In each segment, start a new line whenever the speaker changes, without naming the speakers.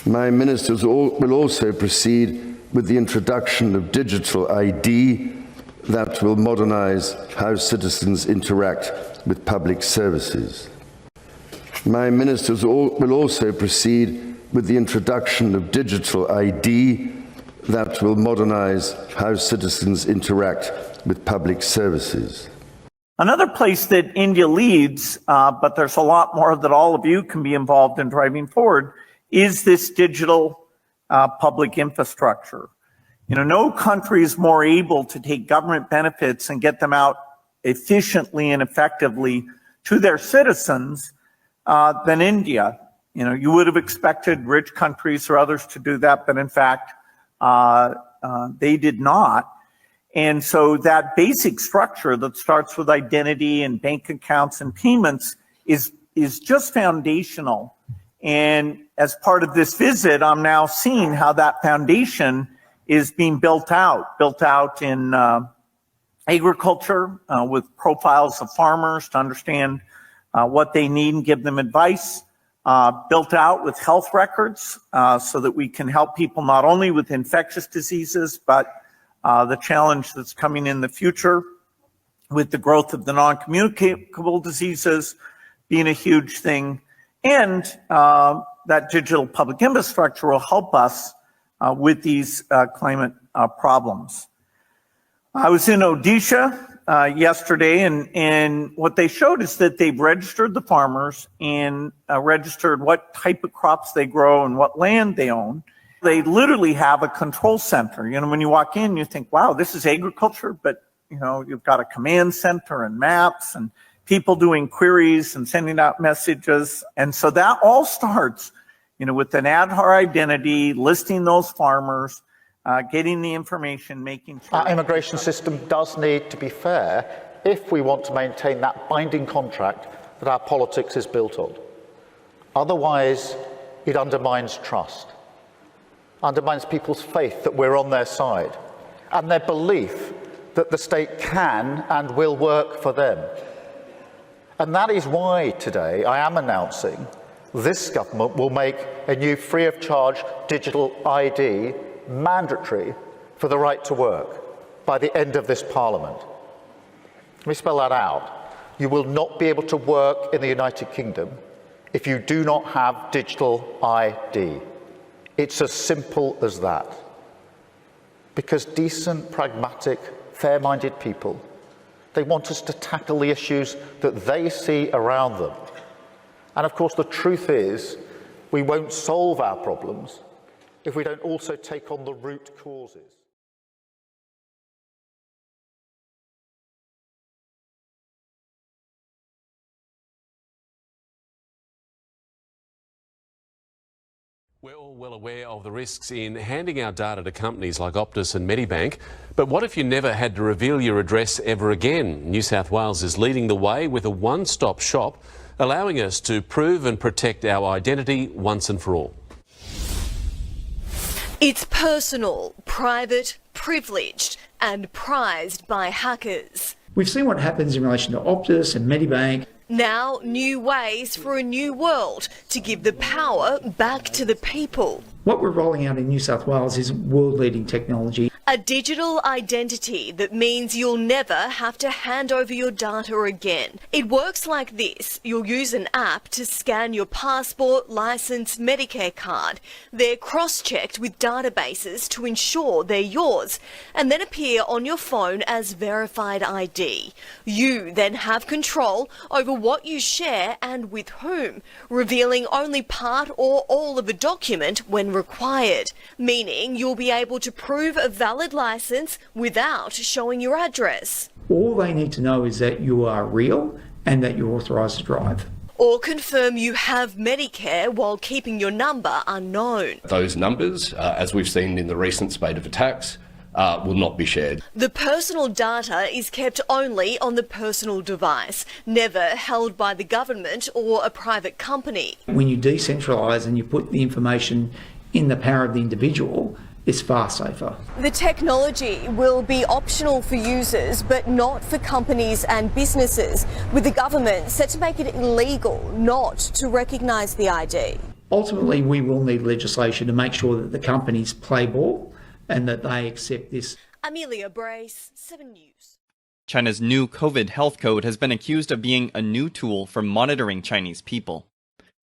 My ministers will also proceed with the introduction of digital ID that will modernise how citizens interact with public services. My ministers will also proceed with the introduction of digital ID that will modernise how citizens interact with public services.
Another place that India leads, but there's a lot more that all of you can be involved in driving forward, is this digital public infrastructure. You know, no country is more able to take government benefits and get them out efficiently and effectively to their citizens than India. You know, you would have expected rich countries or others to do that, but in fact, they did not. And so that basic structure that starts with identity and bank accounts and payments is just foundational. And as part of this visit, I'm now seeing how that foundation is being built out in agriculture with profiles of farmers to understand what they need and give them advice, built out with health records so that we can help people not only with infectious diseases, but the challenge that's coming in the future with the growth of the non-communicable diseases being a huge thing. And that digital public infrastructure will help us with these climate problems. I was in Odisha yesterday, and what they showed is that they've registered the farmers and registered what type of crops they grow and what land they own. They literally have a control center. You know, when you walk in, you think, wow, this is agriculture, but you know, you've got a command center and maps and people doing queries and sending out messages. And so that all starts, you know, with an Aadhaar identity, listing those farmers, getting the information, making sure.
Our immigration system does need to be fair if we want to maintain that binding contract that our politics is built on. Otherwise, it undermines trust, undermines people's faith that we're on their side, and their belief that the state can and will work for them. And that is why today I am announcing this government will make a new free of charge digital ID mandatory for the right to work by the end of this Parliament. Let me spell that out. You will not be able to work in the United Kingdom if you do not have digital ID. It's as simple as that. Because decent, pragmatic, fair-minded people, they want us to tackle the issues that they see around them. And of course, the truth is, we won't solve our problems if we don't also take on the root causes.
We're all well aware of the risks in handing our data to companies like Optus and Medibank, but what if you never had to reveal your address ever again? New South Wales is leading the way with a one-stop shop, allowing us to prove and protect our identity once and for all.
It's personal, private, privileged and prized by hackers.
We've seen what happens in relation to Optus and Medibank.
Now, new ways for a new world to give the power back to the people.
What we're rolling out in New South Wales is world-leading technology.
A digital identity that means you'll never have to hand over your data again. It works like this. You'll use an app to scan your passport, licence, Medicare card. They're cross-checked with databases to ensure they're yours and then appear on your phone as verified ID. You then have control over what you share and with whom, revealing only part or all of a document when required, meaning you'll be able to prove a valid licence without showing your address.
All they need to know is that you are real and that you're authorised to drive.
Or confirm you have Medicare while keeping your number unknown.
Those numbers, as we've seen in the recent spate of attacks, will not be shared.
The personal data is kept only on the personal device, never held by the government or a private company.
When you decentralise and you put the information in the power of the individual, it's far safer.
The technology will be optional for users, but not for companies and businesses, with the government set to make it illegal not to recognise the ID.
Ultimately, we will need legislation to make sure that the companies play ball and that they accept this.
Amelia Brace, 7 News.
China's new COVID health code has been accused of being a new tool for monitoring Chinese people.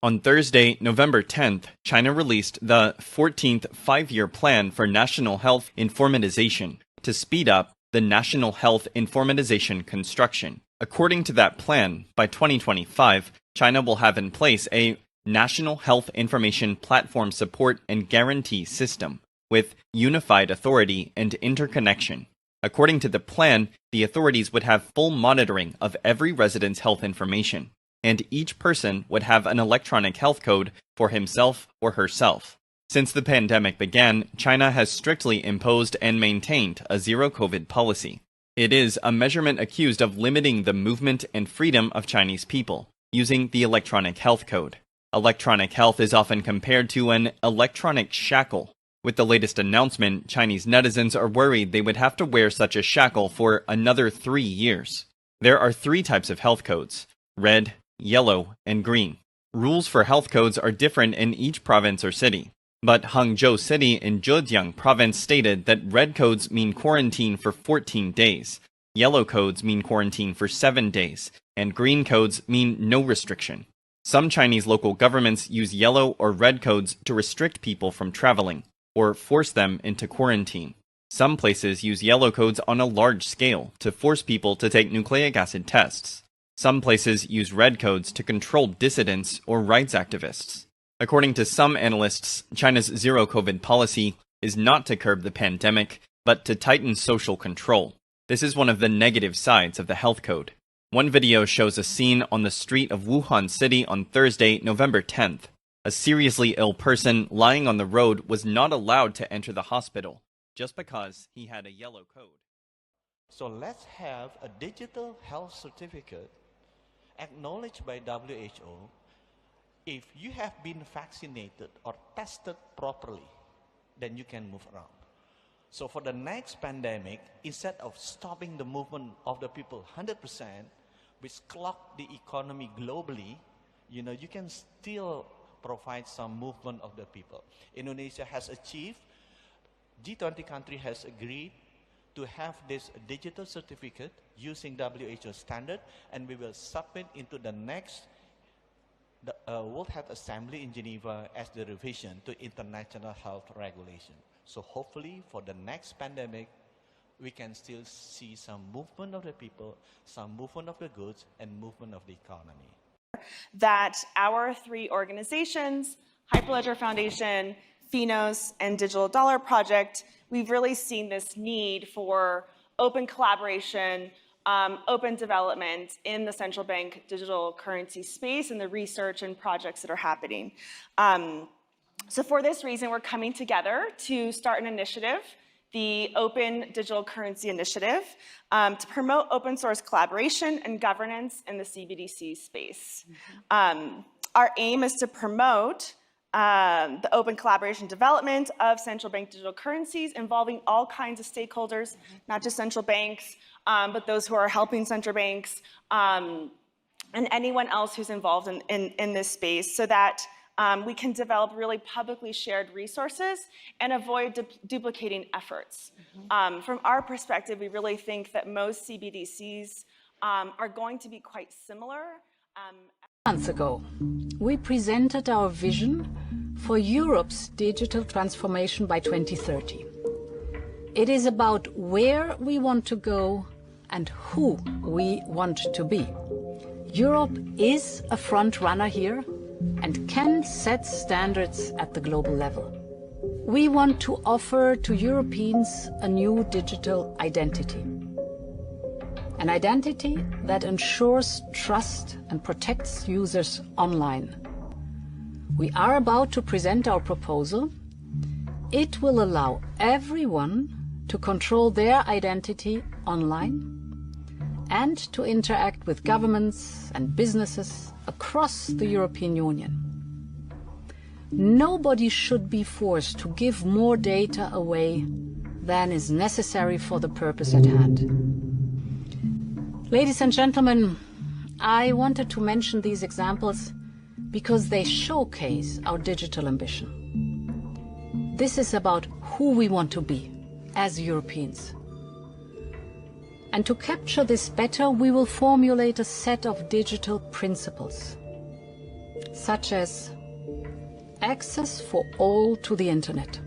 On Thursday, November 10th, China released the 14th five-year plan for national health informatization to speed up the national health informatization construction. According to that plan, by 2025, China will have in place a National Health Information Platform Support and Guarantee System with unified authority and interconnection. According to the plan, the authorities would have full monitoring of every resident's health information, and each person would have an electronic health code for himself or herself. Since the pandemic began, China has strictly imposed and maintained a zero-COVID policy. It is a measurement accused of limiting the movement and freedom of Chinese people, using the electronic health code. Electronic health is often compared to an electronic shackle. With the latest announcement, Chinese netizens are worried they would have to wear such a shackle for another 3 years. There are 3 types of health codes: red, yellow, and green. Rules for health codes are different in each province or city. But Hangzhou City in Zhejiang Province stated that red codes mean quarantine for 14 days, yellow codes mean quarantine for 7 days, and green codes mean no restriction. Some Chinese local governments use yellow or red codes to restrict people from traveling, or force them into quarantine. Some places use yellow codes on a large scale to force people to take nucleic acid tests. Some places use red codes to control dissidents or rights activists. According to some analysts, China's zero-COVID policy is not to curb the pandemic, but to tighten social control. This is one of the negative sides of the health code. One video shows a scene on the street of Wuhan City on Thursday, November 10th. A seriously ill person lying on the road was not allowed to enter the hospital just because he had a yellow code.
So let's have a digital health certificate acknowledged by WHO. If you have been vaccinated or tested properly, then you can move around. So for the next pandemic, instead of stopping the movement of the people 100%, which clogged the economy globally, you can still provide some movement of the people. Indonesia has achieved, G20 country has agreed to have this digital certificate using WHO standard, and we will submit into the next World Health Assembly in Geneva as the revision to international health regulation. So hopefully for the next pandemic, we can still see some movement of the people, some movement of the goods, and movement of the economy.
That our 3 organizations, Hyperledger Foundation, Finos, and Digital Dollar Project, we've really seen this need for open collaboration, open development in the central bank digital currency space and the research and projects that are happening. So for this reason, we're coming together to start an initiative, the Open Digital Currency Initiative, to promote open source collaboration and governance in the CBDC space. Our aim is to promote the open collaboration development of central bank digital currencies involving all kinds of stakeholders, not just central banks, but those who are helping central banks and anyone else who's involved in this space, so that we can develop really publicly shared resources and avoid duplicating efforts. From our perspective, we really think that most CBDCs are going to be quite similar.
Months ago, we presented our vision for Europe's digital transformation by 2030. It is about where we want to go and who we want to be. Europe is a front runner here and can set standards at the global level. We want to offer to Europeans a new digital identity. An identity that ensures trust and protects users online. We are about to present our proposal. It will allow everyone to control their identity online and to interact with governments and businesses across the European Union. Nobody should be forced to give more data away than is necessary for the purpose at hand. Ladies and gentlemen, I wanted to mention these examples because they showcase our digital ambition. This is about who we want to be as Europeans. And to capture this better, we will formulate a set of digital principles, such as access for all to the internet.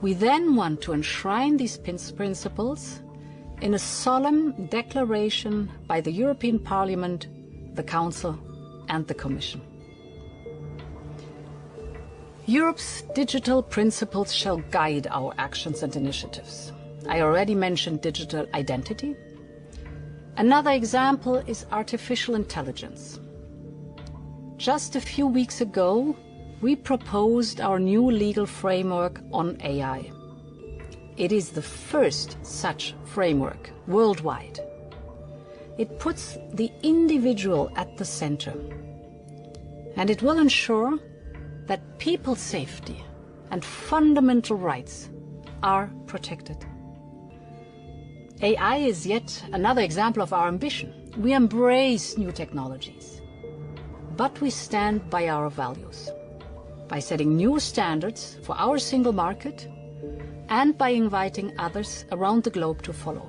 We then want to enshrine these principles in a solemn declaration by the European Parliament, the Council and the Commission. Europe's digital principles shall guide our actions and initiatives. I already mentioned digital identity. Another example is artificial intelligence. Just a few weeks ago, we proposed our new legal framework on AI. It is the first such framework worldwide. It puts the individual at the center, and it will ensure that people's safety and fundamental rights are protected. AI is yet another example of our ambition. We embrace new technologies, but we stand by our values, by setting new standards for our single market and by inviting others around the globe to follow.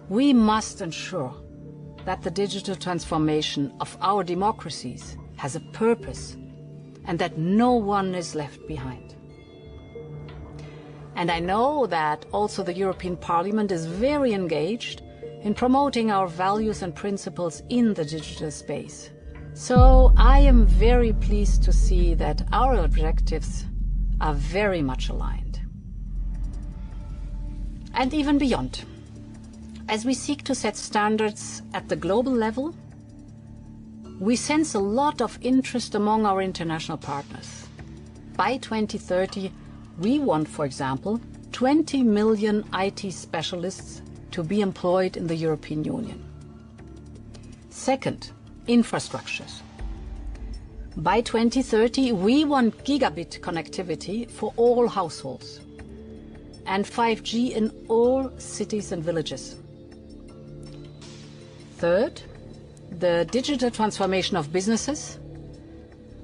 We must ensure that the digital transformation of our democracies has a purpose and that no one is left behind. And I know that also the European Parliament is very engaged in promoting our values and principles in the digital space. So I am very pleased to see that our objectives are very much aligned. And even beyond, as we seek to set standards at the global level, we sense a lot of interest among our international partners. By 2030, we want, for example, 20 million IT specialists to be employed in the European Union. Second, infrastructures. By 2030, we want gigabit connectivity for all households and 5G in all cities and villages. Third, the digital transformation of businesses.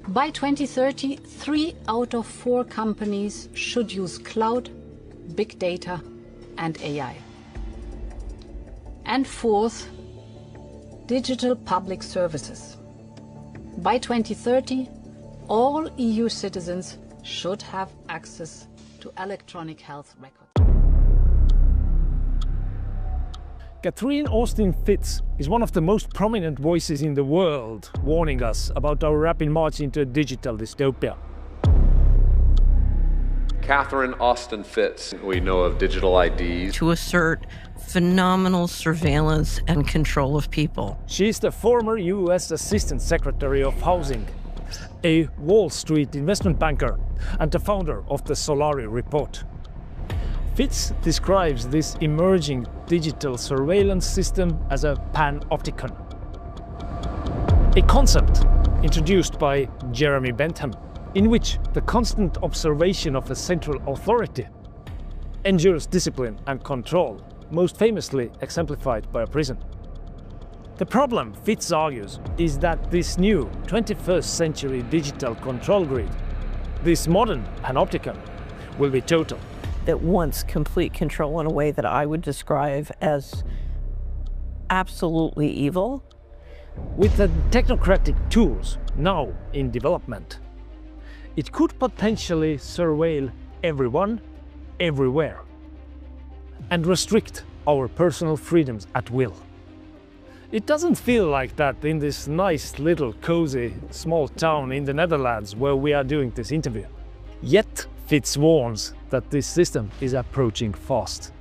By 2030, 3 out of 4 companies should use cloud, big data and AI. And fourth, digital public services. By 2030, all EU citizens should have access to electronic health records.
Catherine Austin Fitz is one of the most prominent voices in the world, warning us about our rapid march into a digital dystopia.
Catherine Austin Fitz, we know of digital IDs.
To assert phenomenal surveillance and control of people.
She is the former US Assistant Secretary of Housing, a Wall Street investment banker, and the founder of the Solari Report. Fitz describes this emerging digital surveillance system as a panopticon, a concept introduced by Jeremy Bentham, in which the constant observation of a central authority ensures discipline and control, most famously exemplified by a prison. The problem, Fitz argues, is that this new 21st century digital control grid, this modern panopticon, will be total.
That wants complete control in a way that I would describe as absolutely evil.
With the technocratic tools now in development, it could potentially surveil everyone, everywhere, and restrict our personal freedoms at will. It doesn't feel like that in this nice little cozy small town in the Netherlands where we are doing this interview. Yet, Fitz warns that this system is approaching fast.